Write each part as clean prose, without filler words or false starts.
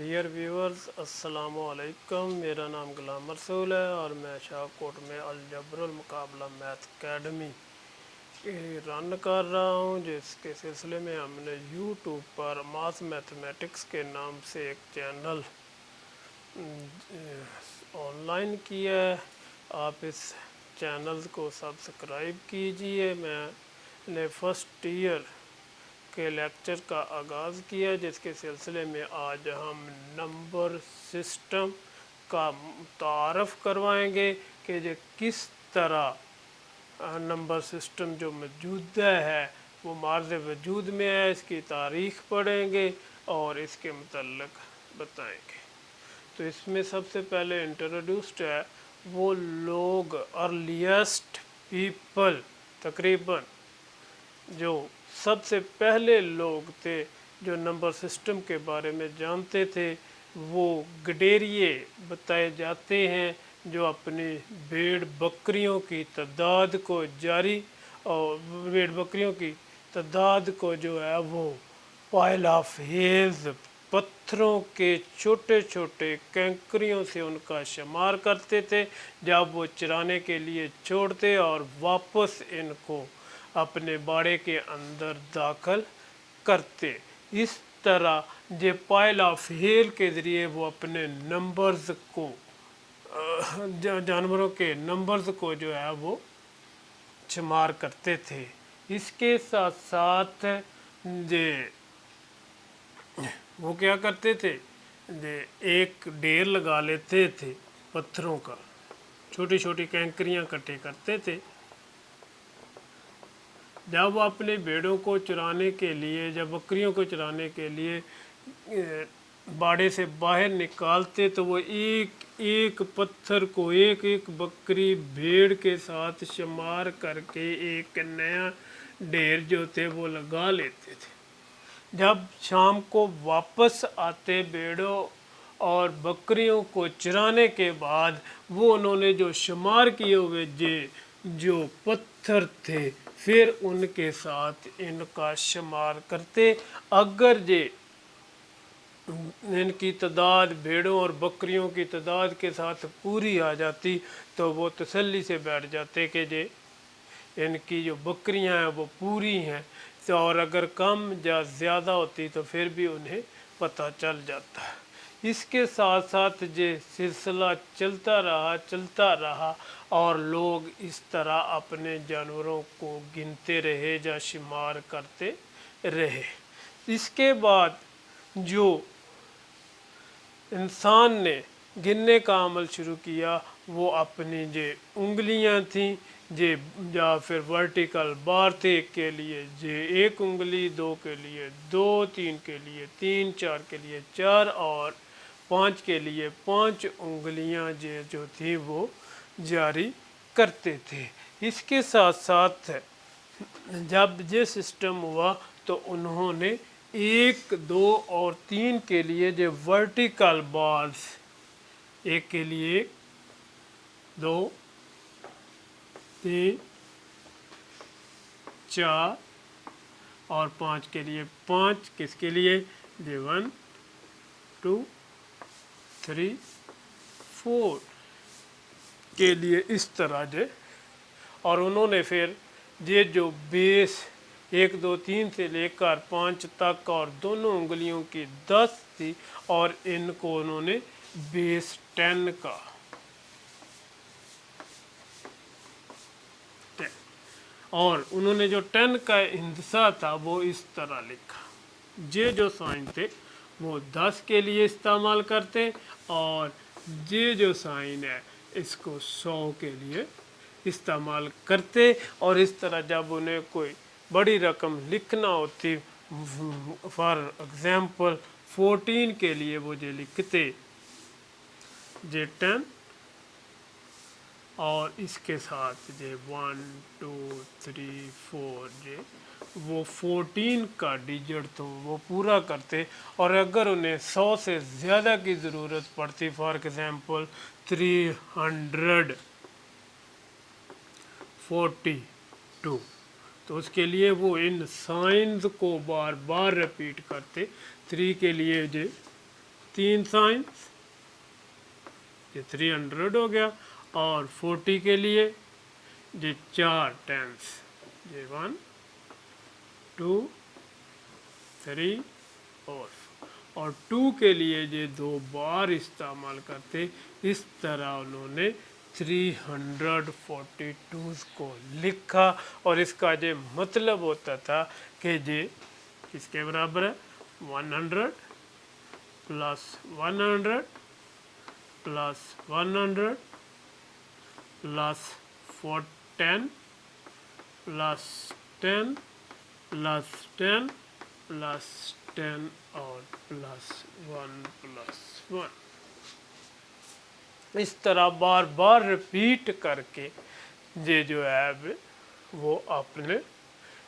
Dear viewers अस्सलामु अलैकुम। मेरा नाम गुलाम रसूल है और मैं शाहकोट में अलजबरुल मुकाबला मैथ अकेडमी रन कर रहा हूं, जिसके सिलसिले में हमने यूट्यूब पर मास मैथमेटिक्स के नाम से एक चैनल ऑनलाइन किया है। आप इस चैनल को सब्सक्राइब कीजिए। मैंने फर्स्ट ईयर के लेक्चर का आगाज़ किया, जिसके सिलसिले में आज हम नंबर सिस्टम का तारफ़ करवाएंगे कि जो किस तरह नंबर सिस्टम जो मौजूद है वो मार्ज़ वजूद में है। इसकी तारीख़ पढ़ेंगे और इसके मुतल्लिक़ बताएंगे। तो इसमें सबसे पहले इंट्रोड्यूस्ड है वो लोग, अर्लीस्ट पीपल, तकरीबन जो सबसे पहले लोग थे जो नंबर सिस्टम के बारे में जानते थे, वो गडेरिए बताए जाते हैं, जो अपनी भेड़ बकरियों की तादाद को जारी और भेड़ बकरियों की तादाद को जो है वो पाइल ऑफ हेल्स, पत्थरों के छोटे छोटे कैंकरियों से उनका शुमार करते थे, जब वो चराने के लिए छोड़ते और वापस इनको अपने बाड़े के अंदर दाखिल करते। इस तरह जे पाइल ऑफ हेल के ज़रिए वो अपने नंबर्स को, जानवरों के नंबर्स को जो है वो शुमार करते थे। इसके साथ साथ जे वो क्या करते थे, जे एक ढेर लगा लेते थे पत्थरों का, छोटी छोटी कैंकरियाँ इकट्ठे करते थे। जब वो अपने भेड़ों को चराने के लिए, जब बकरियों को चराने के लिए बाड़े से बाहर निकालते, तो वो एक एक पत्थर को, एक एक बकरी भेड़ के साथ शुमार करके एक नया ढेर जो थे वो लगा लेते थे। जब शाम को वापस आते भेड़ों और बकरियों को चराने के बाद, वो उन्होंने जो शुमार किए हुए जो पत्थर थे, फिर उनके साथ इनका शुमार करते। अगर जे इनकी तादाद भेड़ों और बकरियों की तादाद के साथ पूरी आ जाती, तो वो तसल्ली से बैठ जाते कि जे इनकी जो बकरियां हैं वो पूरी हैं। तो और अगर कम या ज़्यादा होती तो फिर भी उन्हें पता चल जाता। इसके साथ साथ ये सिलसिला चलता रहा और लोग इस तरह अपने जानवरों को गिनते रहे या शुमार करते रहे। इसके बाद जो इंसान ने गिनने का अमल शुरू किया, वो अपनी जो उंगलियां थीं, जे या फिर वर्टिकल बार थे, एक के लिए जे एक उंगली, दो के लिए दो, तीन के लिए तीन, चार के लिए चार और पाँच के लिए पाँच उंगलियां जो थी वो जारी करते थे। इसके साथ साथ जब ये सिस्टम हुआ तो उन्होंने एक, दो और तीन के लिए जो वर्टिकल बार्स, एक के लिए दो, तीन, चार और पाँच के लिए पाँच, किसके लिए, जे 1 2 3 4 के लिए इस तरह जे, और उन्होंने फिर ये जो बेस 1 2 3 से लेकर 5 तक और दोनों उंगलियों की 10 थी, और इनको उन्होंने बेस 10 का, और उन्होंने जो 10 का हिस्सा था वो इस तरह लिखा। ये जो साइन थे वो 10 के लिए इस्तेमाल करते, और ये जो साइन है इसको 100 के लिए इस्तेमाल करते। और इस तरह जब उन्हें कोई बड़ी रकम लिखना होती, फॉर एग्ज़ाम्पल 14 के लिए वो जो लिखते जे 10, और इसके साथ जे 1 2 3 4 जे वो 14 का डिजिट तो वो पूरा करते। और अगर उन्हें 100 से ज़्यादा की ज़रूरत पड़ती, फॉर एग्ज़ाम्पल 342, तो उसके लिए वो इन साइंस को बार बार रिपीट करते। 3 के लिए जे 3 साइंस, ये 300 हो गया। और 40 के लिए ये 4 टेंस, ये 1 2 3 और 2 के लिए ये 2 बार इस्तेमाल करते। इस तरह उन्होंने 342 को लिखा और इसका ये मतलब होता था कि ये किसके बराबर है, 100 plus 100 plus 100 plus 10 plus 10 plus 10 plus 10 और प्लस 1 इस तरह बार बार रिपीट करके ये जो है वो अपने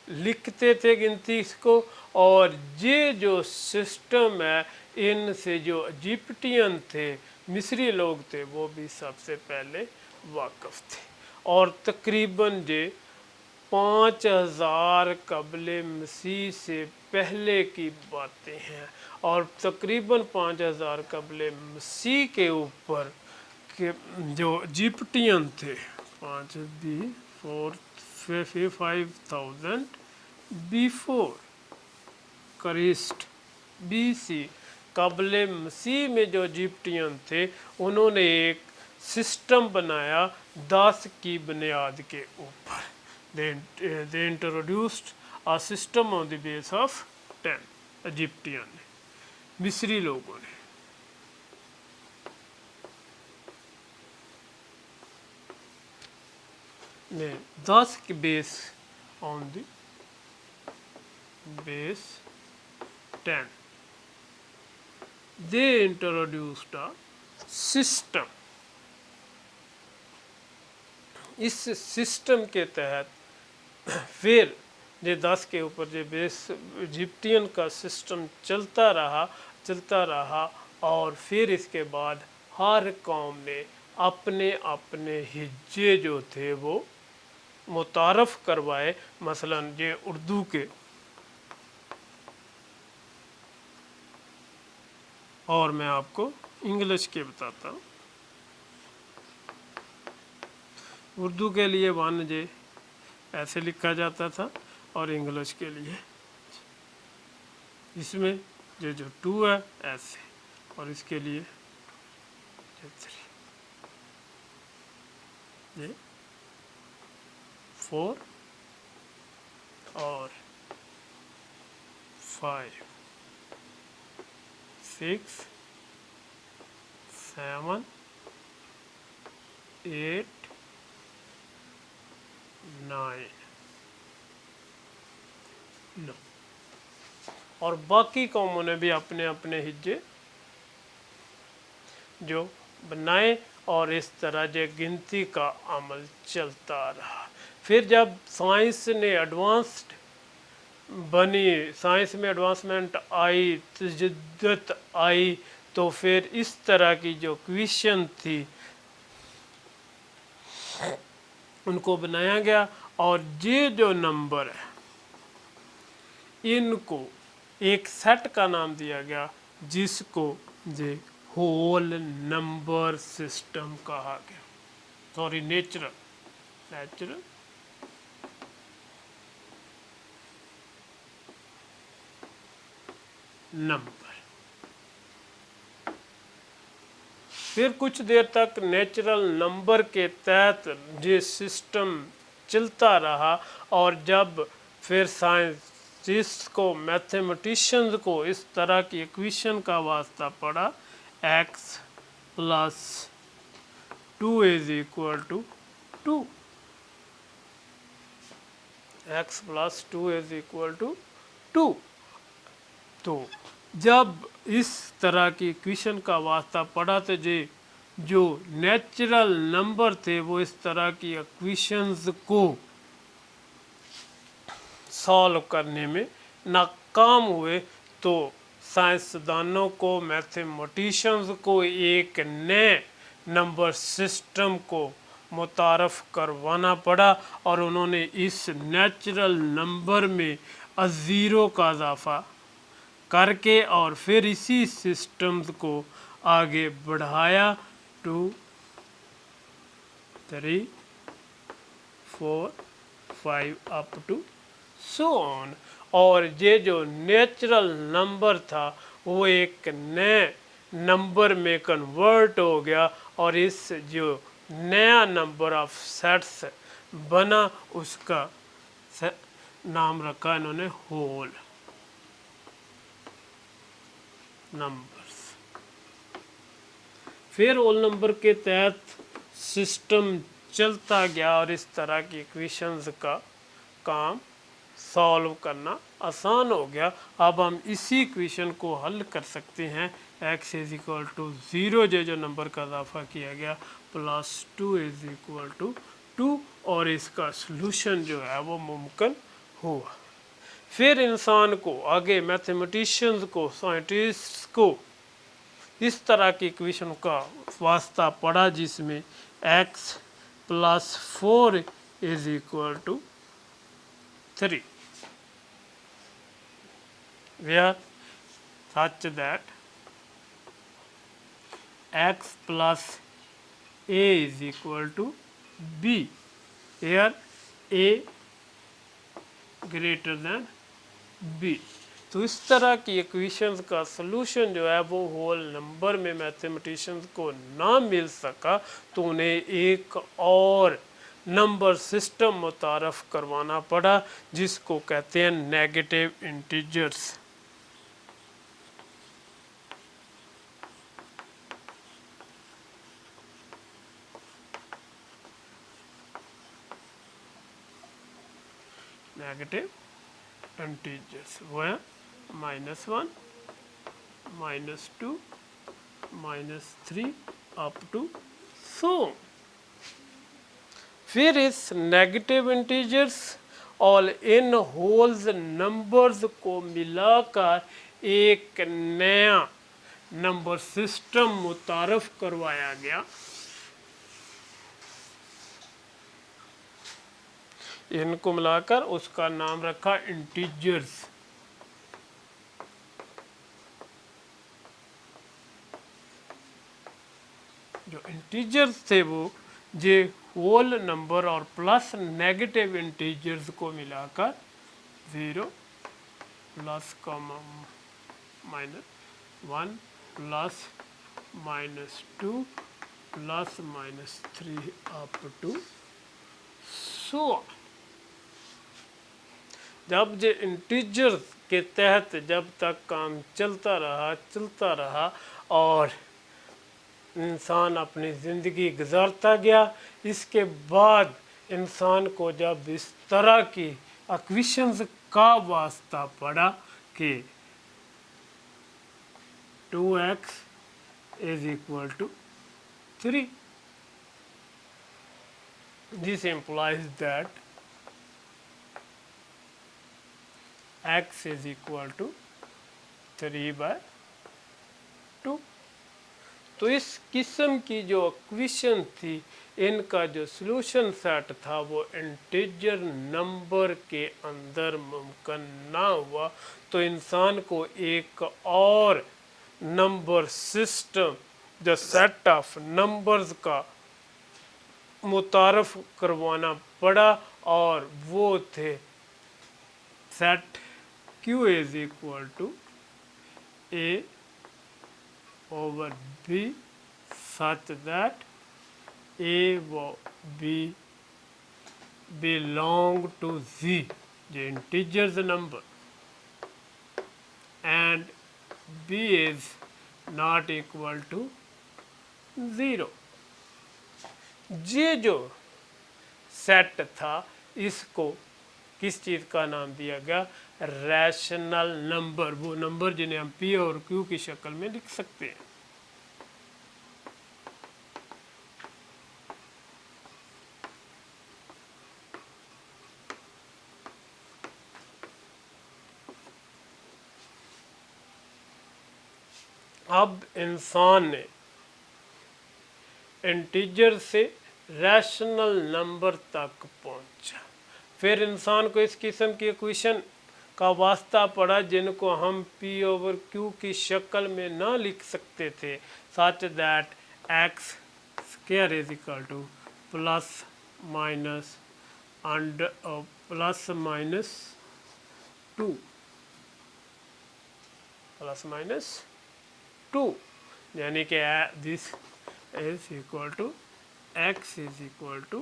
लिखते थे गिनती इसको। और ये जो सिस्टम है, इनसे जो इजिप्टियन थे, मिस्री लोग थे, वो भी सबसे पहले वाकिफ़ थे। और तकरीबन ये 5000 कबले मसीह से पहले की बातें हैं। और तकरीबन 5000 कबले मसीह के ऊपर के जो इजिप्टियन थे, 5000 बिफोर क्रिस्ट BC कबले मसीह में जो इजिप्टियन थे, उन्होंने एक सिस्टम बनाया 10 की बुनियाद के ऊपर। they introduced a system on the base of 10, Egyptian ने, मिस्री लोगों ने। ने 10 की base on the base 10 they introduced a system। इस सिस्टम के तहत फिर ये 10 के ऊपर जो बेस इजिप्टियन का सिस्टम चलता रहा और फिर इसके बाद हर कौम ने अपने अपने हिज्जे जो थे वो मुतारफ़ करवाए। मसलन ये उर्दू के, और मैं आपको इंग्लिश के बताता हूँ। उर्दू के लिए 1J ऐसे लिखा जाता था और इंग्लिश के लिए इसमें ये जो 2 है ऐसे, और इसके लिए ये 3, ये 4 और 5 6 7 8 9 और बाकी कौमों ने भी अपने अपने हिज्जे जो बनाए और इस तरह जो गिनती का अमल चलता रहा। फिर जब साइंस ने एडवांस्ड बनी, साइंस में एडवांसमेंट आई, तजद्दुद आई, तो फिर इस तरह की जो क्वेश्चन थी उनको बनाया गया। और ये जो नंबर है, इनको एक सेट का नाम दिया गया जिसको ये होल नंबर सिस्टम कहा गया। Sorry, natural number. फिर कुछ देर तक नेचुरल नंबर के तहत ये सिस्टम चलता रहा। और जब फिर साइंटिस्ट को, मैथमेटिशियंस को इस तरह की इक्वेशन का वास्ता पड़ा, x plus 2 is equal to 2, x plus 2 is equal to 2। तो जब इस तरह की इक्वेशन का वास्ता पड़ा तो जो नेचुरल नंबर थे वो इस तरह की इक्वेशंस को सॉल्व करने में नाकाम हुए। तो साइंसदानों को, मैथमेटिशियंस को एक नए नंबर सिस्टम को मुतारफ़ करवाना पड़ा और उन्होंने इस नेचुरल नंबर में ज़ीरो का इजाफ़ा करके और फिर इसी सिस्टम्स को आगे बढ़ाया 2 3 4 5 अप टू सो ऑन। और ये जो नेचुरल नंबर था वो एक नए नंबर में कन्वर्ट हो गया और इस जो नया नंबर ऑफ सेट्स बना उसका नाम रखा इन्होंने होल नंबर्स। फिर होल नंबर के तहत सिस्टम चलता गया और इस तरह की इक्वेशंस का काम सॉल्व करना आसान हो गया। अब हम इसी इक्वेशन को हल कर सकते हैं। x इज इक्वल टू 0 जो नंबर का इजाफा किया गया प्लस 2 इज इक्वल टू 2 और इसका सलूशन जो है वो मुमकिन हुआ। फिर इंसान को आगे मैथमेटिशियंस को साइंटिस्ट्स को इस तरह की इक्वेशन का वास्ता पड़ा जिसमें x plus 4 is equal to 3 where such that x plus a is equal to b here a greater than b। तो इस तरह की इक्वेशंस का सलूशन जो है वो होल नंबर में मैथमेटिशियंस को ना मिल सका तो उन्हें एक और नंबर सिस्टम मुतारफ़ करवाना पड़ा जिसको कहते हैं नेगेटिव इंटीजर्स। नेगेटिव इंटीजर्स वो है -1 -2 -3 अप टू सो। फिर इस नेगेटिव इंटीजर्स और इन होल्स नंबर्स को मिलाकर एक नया नंबर सिस्टम मुतारफ़ करवाया गया। इनको मिलाकर उसका नाम रखा इंटीजर्स। जो इंटीजर्स थे वो ये होल नंबर और प्लस नेगेटिव इंटीजर्स को मिलाकर 0 plus -1 plus -2 plus -3 up to so. जब ये इंटीजर के तहत जब तक काम चलता रहा और इंसान अपनी ज़िंदगी गुजारता गया, इसके बाद इंसान को जब इस तरह की इक्वेशंस का वास्ता पड़ा कि 2x is equal to 3, this implies that x is equal to 3/2। तो इस किस्म की जो इक्वेशन थी इनका जो सलूशन सेट था वो इंटीजर नंबर के अंदर मुमकिन ना हुआ। तो इंसान को एक और नंबर सिस्टम जो सेट ऑफ नंबर्स का मुतारफ़ करवाना पड़ा और वो थे set q is equal to a over b such that a व b belong to z, the integers number, and b is not equal to 0। ये जो सेट था इसको किस चीज़ का नाम दिया गया? Rational number. वो नंबर जिन्हें हम p और q की शक्ल में लिख सकते हैं। अब इंसान ने इंटीजर से रैशनल नंबर तक पहुंचा। फिर इंसान को इस किस्म की इक्वेशन का वास्ता पड़ा जिनको हम पी ओवर क्यू की शक्ल में ना लिख सकते थे, such that x square is equal to plus minus plus minus two plus minus two, यानी कि this is equal to x is equal to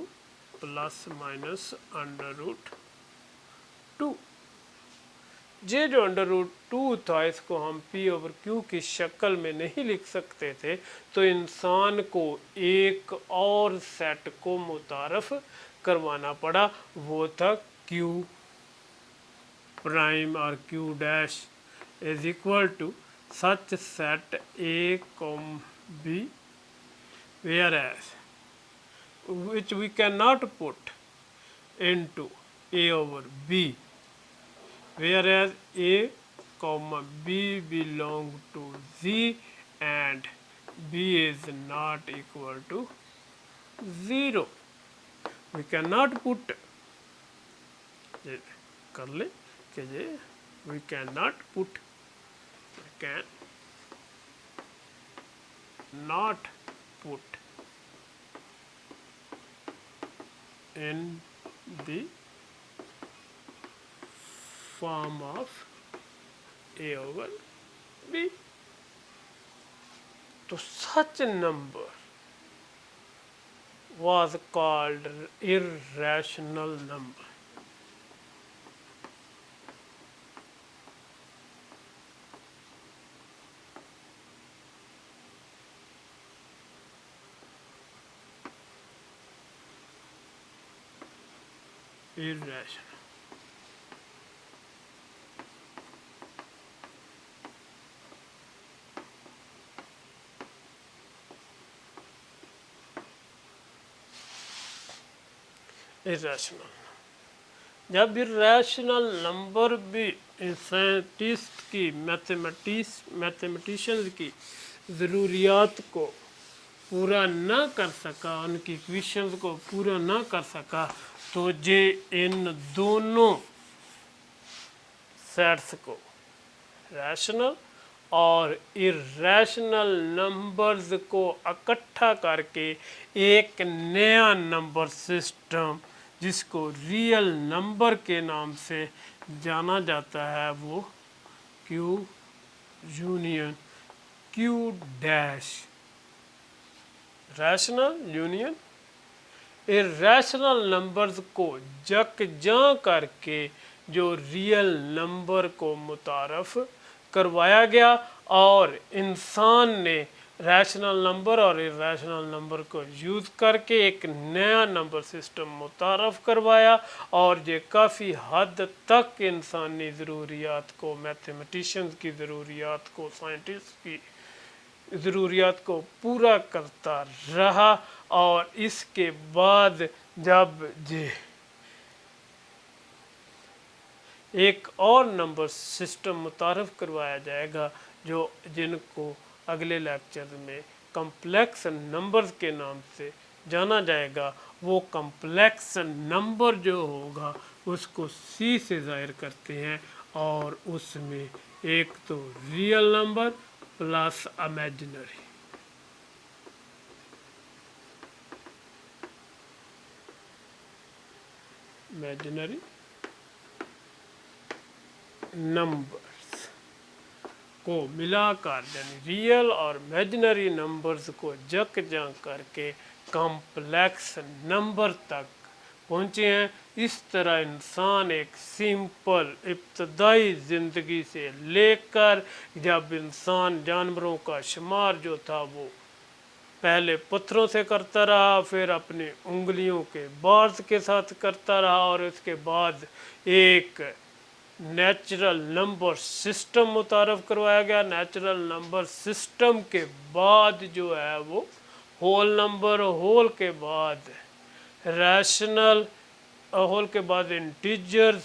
plus minus under root two. ये जो अंडर रूट टू था इसको हम P over Q की शक्ल में नहीं लिख सकते थे, तो इंसान को एक और सेट को मुतारफ करवाना पड़ा, वो था क्यू प्राइम और q dash is equal to such set a comma b where as which we cannot put into a over b, whereas a comma b belong to z and b is not equal to 0. We cannot put ये कर ले कि ये we cannot put, we can not put in the form of a over b. So such a number was called irrational number. Irrational. Irrational. जब irrational number भी scientist की mathematicians की ज़रूरियात को पूरा ना कर सका, उनकी इक्वेशंस को पूरा ना कर सका, तो ये इन दोनों सेट्स को रैशनल और इरेशनल नंबर्स को इकट्ठा करके एक नया नंबर सिस्टम जिसको रियल नंबर के नाम से जाना जाता है, वो Q union Q dash, rational union irrational numbers को जकजा करके जो रियल नंबर को मुतारफ करवाया गया, और इंसान ने रैशनल नंबर और इरेशनल नंबर को यूज़ करके एक नया नंबर सिस्टम मुतारफ करवाया, और ये काफ़ी हद तक इंसानी ज़रूरियात को, मैथमेटिशियंस की ज़रूरियात को, साइंटिस्ट की ज़रूरियात को पूरा करता रहा। और इसके बाद जब ये एक और नंबर सिस्टम मुतारफ़ करवाया जाएगा जो जिनको अगले लेक्चर में कम्प्लेक्स नंबर्स के नाम से जाना जाएगा, वो कम्प्लेक्स नंबर जो होगा उसको सी से ज़ाहिर करते हैं, और उसमें एक तो real number plus imaginary, imaginary numbers को मिलाकर, यानी रियल और इमेजिनरी नंबर्स को जकजा करके कॉम्प्लेक्स नंबर तक पहुँचे हैं। इस तरह इंसान एक सिंपल इब्तदाई ज़िंदगी से लेकर, जब इंसान जानवरों का शुमार जो था वो पहले पत्थरों से करता रहा, फिर अपनी उंगलियों के बार्स के साथ करता रहा, और उसके बाद एक नेचुरल नंबर सिस्टम मुतारफ़ करवाया गया। नेचुरल नंबर सिस्टम के बाद जो है वो होल नंबर, होल के बाद रैशनल, होल के बाद इंटीजर्स,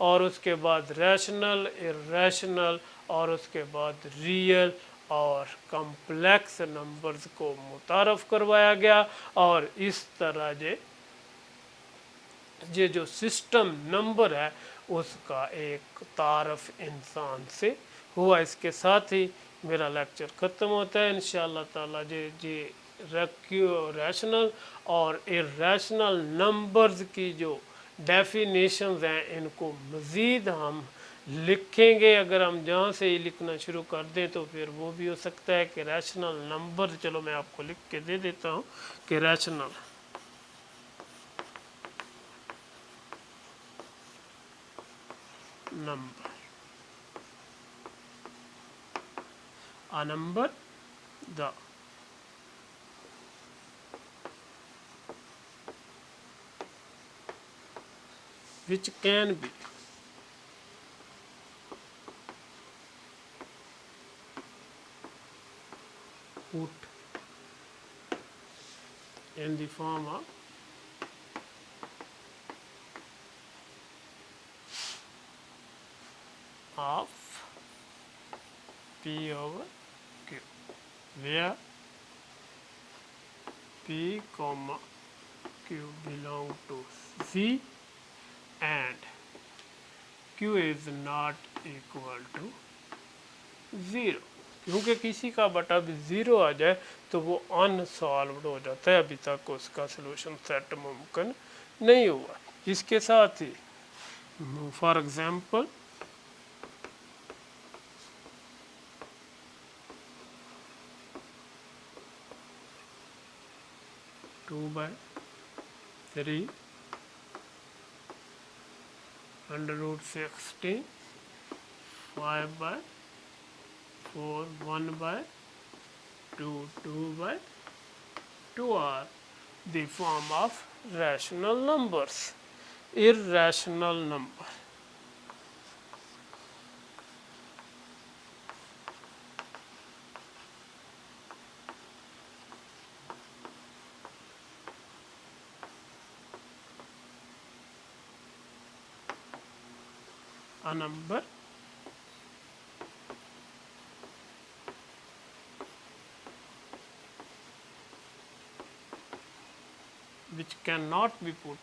और उसके बाद रैशनल, इरेशनल, और उसके बाद रियल और कम्प्लेक्स नंबर्स को मुतारफ़ करवाया गया। और इस तरह ये जो सिस्टम नंबर है उसका एक तारफ़ इंसान से हुआ। इसके साथ ही मेरा लेक्चर ख़त्म होता है इंशाअल्लाह ताला। जी रैशनल और इर्रेशनल नंबर्स की जो डेफिनेशंस हैं इनको मज़ीद हम लिखेंगे। अगर हम जहाँ से ही लिखना शुरू कर दें तो फिर वो भी हो सकता है कि रैशनल नंबर, चलो मैं आपको लिख के दे देता हूँ कि rational number, a number the which can be put in the form of P over Q, where P comma Q belong to C and Q is not equal to 0। क्योंकि किसी का बटा भी 0 आ जाए तो वो अनसॉल्व्ड हो जाता है, अभी तक उसका सलूशन सेट मुमकिन नहीं हुआ। इसके साथ ही for example 2/3 √16, 5/4, 1/2, 2/2 are the form of rational numbers, irrational number। A number which cannot be put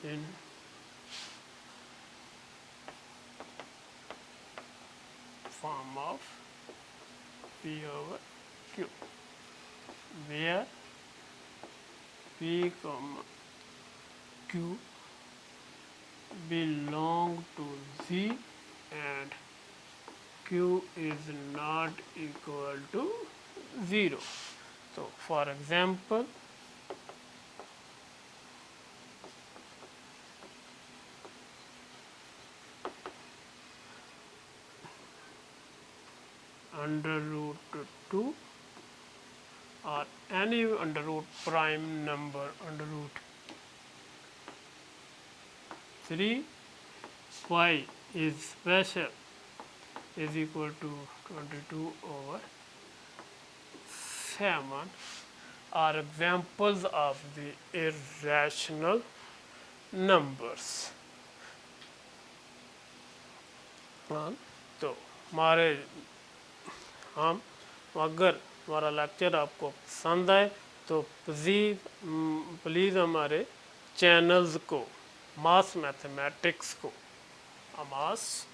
in form of P over Q, where P comma Q belong to Z and Q is not equal to 0। So for example, under root 2 or any under root prime number under root 3, y is special is equal to 22 over 7 are examples of the irrational numbers। तो हमारे हम अगर हमारा lecture आपको पसंद आए तो please हमारे चैनल्स को, मास मैथमेटिक्स को, मास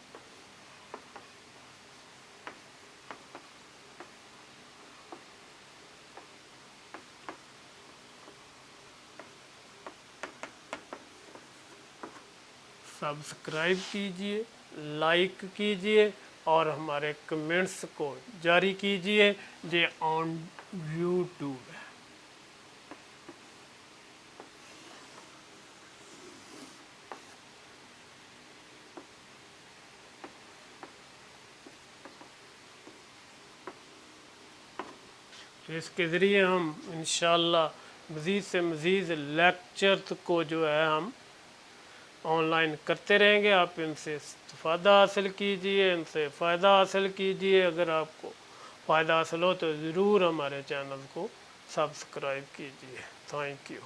सब्सक्राइब कीजिए, लाइक कीजिए और हमारे कमेंट्स को जारी कीजिए। ये ऑन यूट्यूब है। तो इसके ज़रिए हम इंशाअल्लाह मज़ीद से मज़ीद लेक्चर को जो है हम ऑनलाइन करते रहेंगे। आप इनसे फ़ायदा हासिल कीजिए, इनसे फ़ायदा हासिल कीजिए। अगर आपको फ़ायदा हासिल हो तो ज़रूर हमारे चैनल को सब्सक्राइब कीजिए। Thank you.